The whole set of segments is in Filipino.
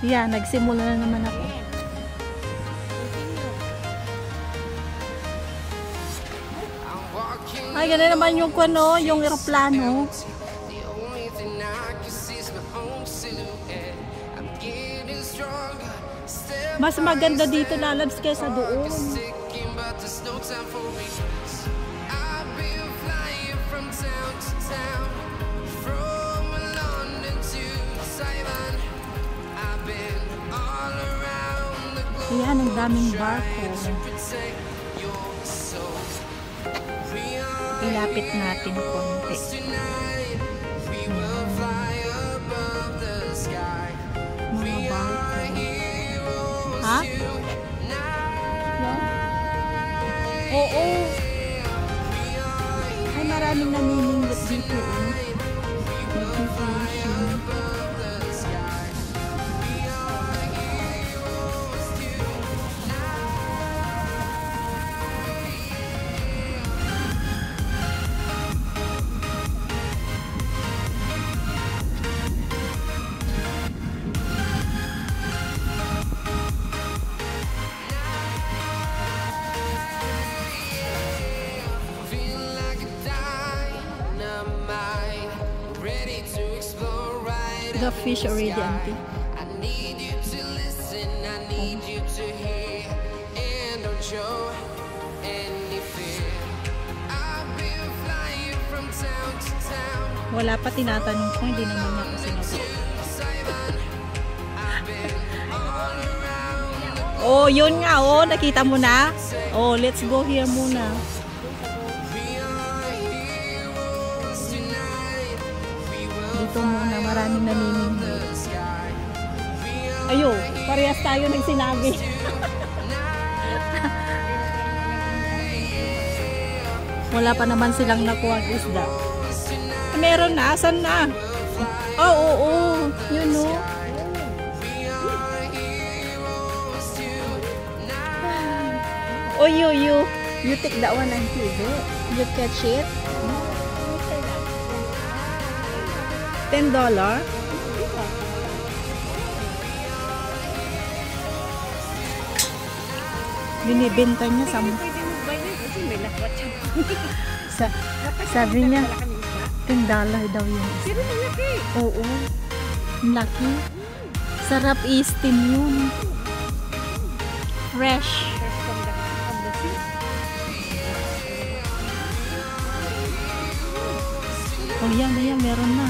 Yeah, nagsimula na naman ako. Ay, ganun naman yung kuno, yung eroplano. Mas maganda dito lalabs kaysa doon. Ayan, ang daming barko. Ilapit natin konti. Mga barko. Ha? Oo. Ay, maraming namimingwit dito. The fish already empty. I need you to listen, I need you to hear, and don't show any fear. I've been flying from town to town. Wala pa tinatanong ko, hindi naman niya kasi sinagot. Oh, yun nga, oh, nakita mo na? Oh, let's go here muna. Dito muna, maraming namimingwit. Ayo, parehas tayo nagsinabi. Wala pa naman silang nakuha ang isda. Meron na, asan na? Oh, oo, yun o. Oh, you take that one and feed it. You catch it. $10. Binibenta niya sabi niya $10 daw yun. Pero malaki. Oo. Laki. Sarap i-steam yun. Fresh. Oh yan, meron na.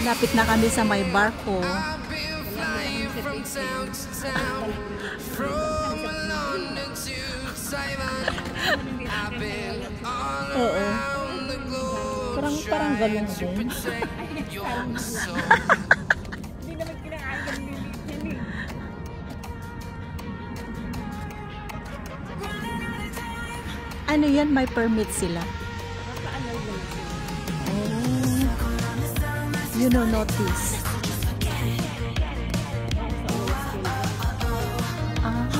Lapit na kami sa may barko. Oo. Parang galong din. Ano yan? May permit sila. Oh. You know, notice. Ah.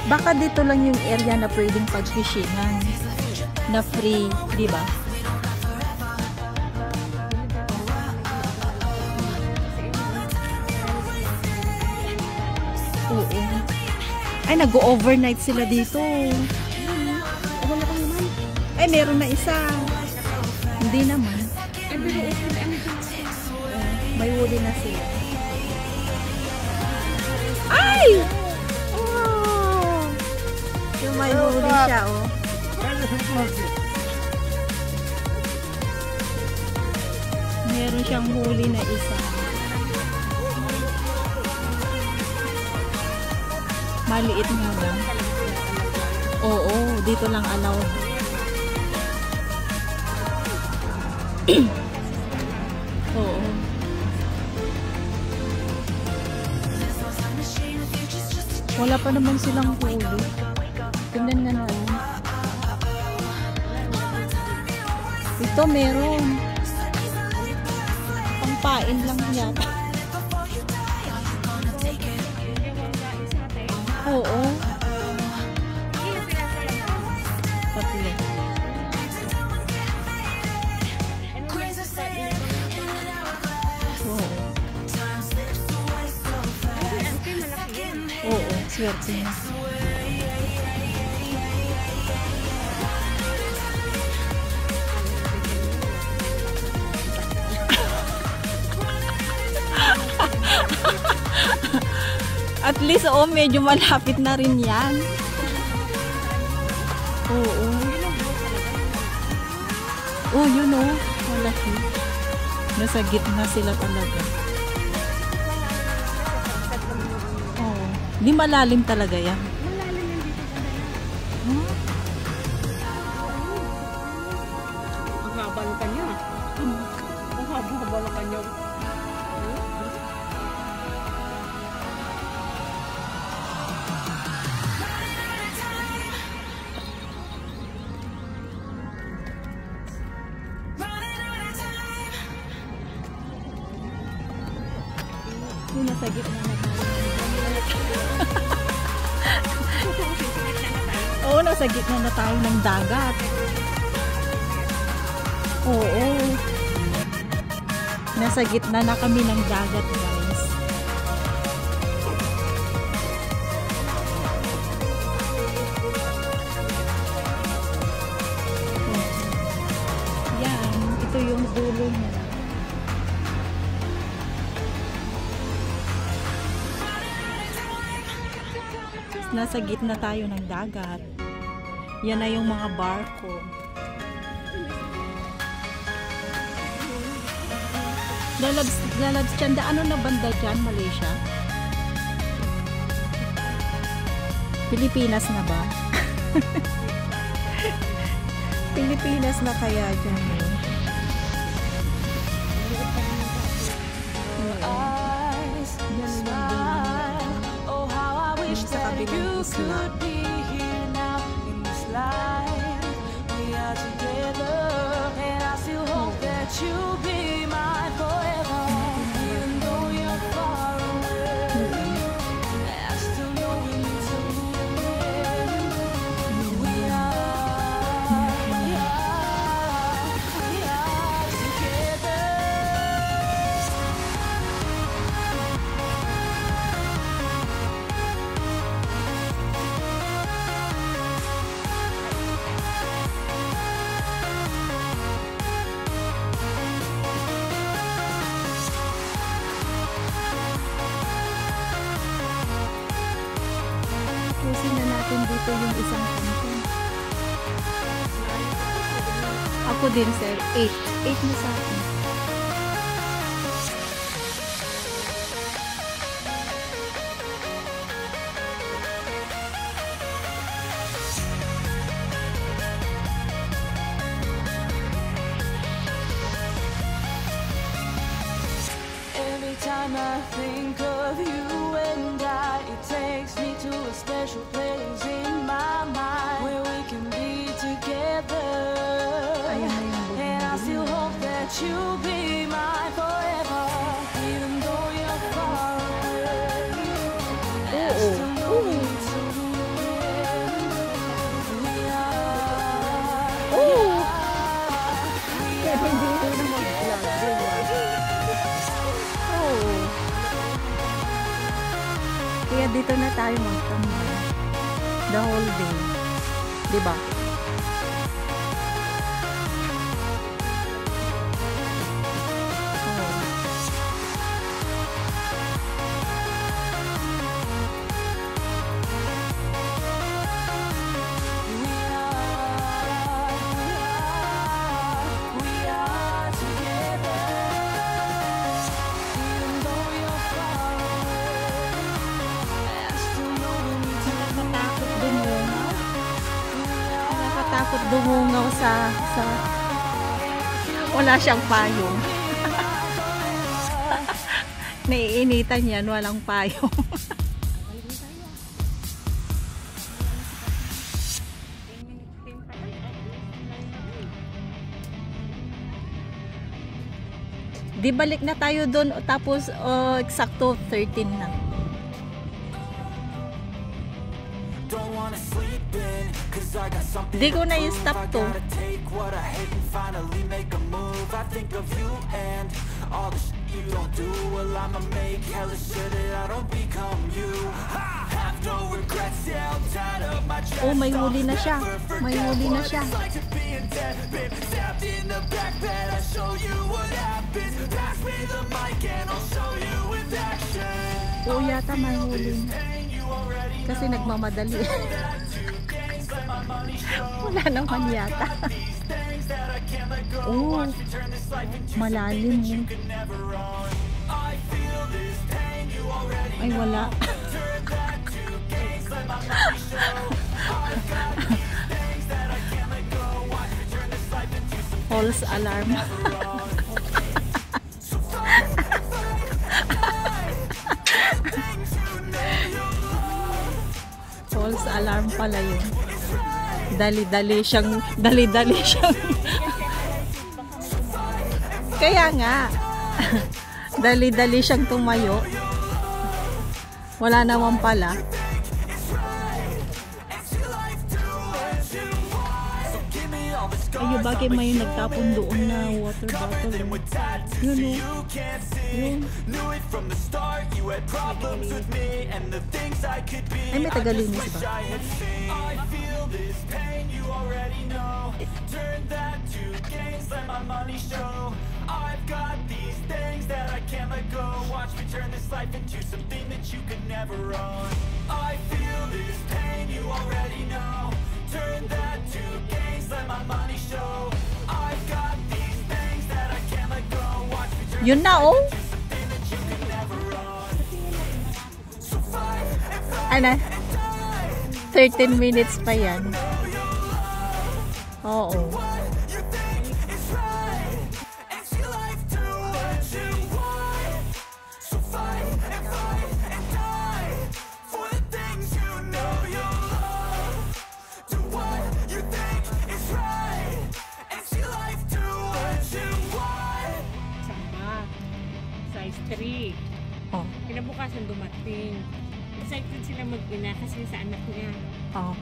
Baka dito lang yung area na pwedeng pag-fishingan. Na free, di ba? Oo. Ay, nag-overnight sila dito. Ay, meron na isa. Hindi naman. May huli na sila. Ay! Oh! Yung may huli siya, oh. Meron siyang huli na isa. Maliit nga lang. Oo, dito lang allowed. Oo. Wala pa naman silang huli. Tingnan nga natin. Ito meron. Pampain lang yata. Oo. swerte niya. At least, oh, medyo malapit na rin yan. Oo. Oh, yun oh. Malaki. Nasa gitna sila talaga. Oh. Di malalim talaga yan. Malalim yan dito sa dala. Huh? Ang haba ng kanya. Ang haba ng kanya. Yung nasa gitna na tayo. Oo, nasa gitna na tayo ng dagat. Oo. Nasa gitna na kami ng dagat, guys. Yan, ito yung dulo niya. Nasa gitna tayo ng dagat. Yan na yung mga barko. Lalabs Chanda, ano na banda dyan? Malaysia? Pilipinas na ba? Pilipinas na kaya dyan eh. You could be here now in this life. We are together, and I still hope that you'll be mine forever. Even though you're far away, I still know we need to live. We are together. Pusin na natin dito yung isang kanto. Ako din, sir. 8. 8 na sa akin. Every time I think of you and I, it takes me to a special place in my mind where we can be together. Ayan na yung buong And I still hope that you'll be mine forever, even though you're far away. I still know we need to live. We are. Kaya hindi ko na mag-vlog, diba? Oo. Kaya dito na tayo magtambay. The whole day. Diba? Oo. We are together, even though you're far away. I still know we need to Nakakatakot dumungaw. Nakakatakot dumungaw sa wala siyang payong. Naiinitan yan, walang payong. Di balik na tayo doon tapos eksakto 13 na. Di ko na i-stop to. you don't do, well I'ma make hella sure that I don't become you. I have no regrets, yeah, I'm tired of my tracks. Oh, may huli na siya. May huli na siya. It's like to be in debt, been stabbed in the back bed. I'll show you what happens. Pass me the mic and I'll show you with action. Oo, yata may huli na. Kasi nagmamadali. Wala naman yata. Oh, malalim mo. Ay, wala. False alarm. False alarm pala yun. Dali-dali siyang kaya nga dali-dali siyang tumayo, wala naman pala. Ayun, bakit may nagtapon doon na water bottle? Yun o. Yun. Ay, may tagalinis ba? I've got these things that I can't let go. Watch me turn this life into something that you could never own. I feel this pain, you already know. Turn that to gains, let my money show. I've got these things that I can't let go. Watch me turn Yun na oh. something that you could never own. So fight and fight Ano? and die. 13 minutes pa yan. Oo. You think is right, and see life do what you want. So fight and die for the things you know you love. Do what you think is right, and see life do what you want. Samba. Size 3. Oh. Kinabukasan dumating. Excited sila mag-ina kasi sa anak niya. Oh.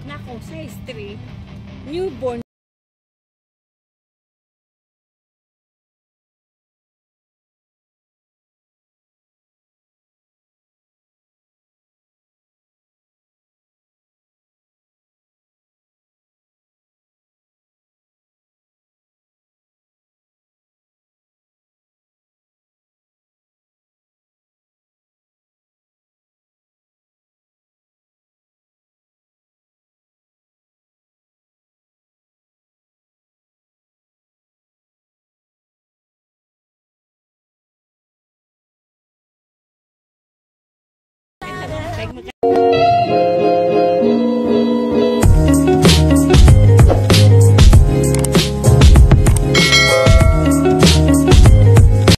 Nako, size 3. Newborn.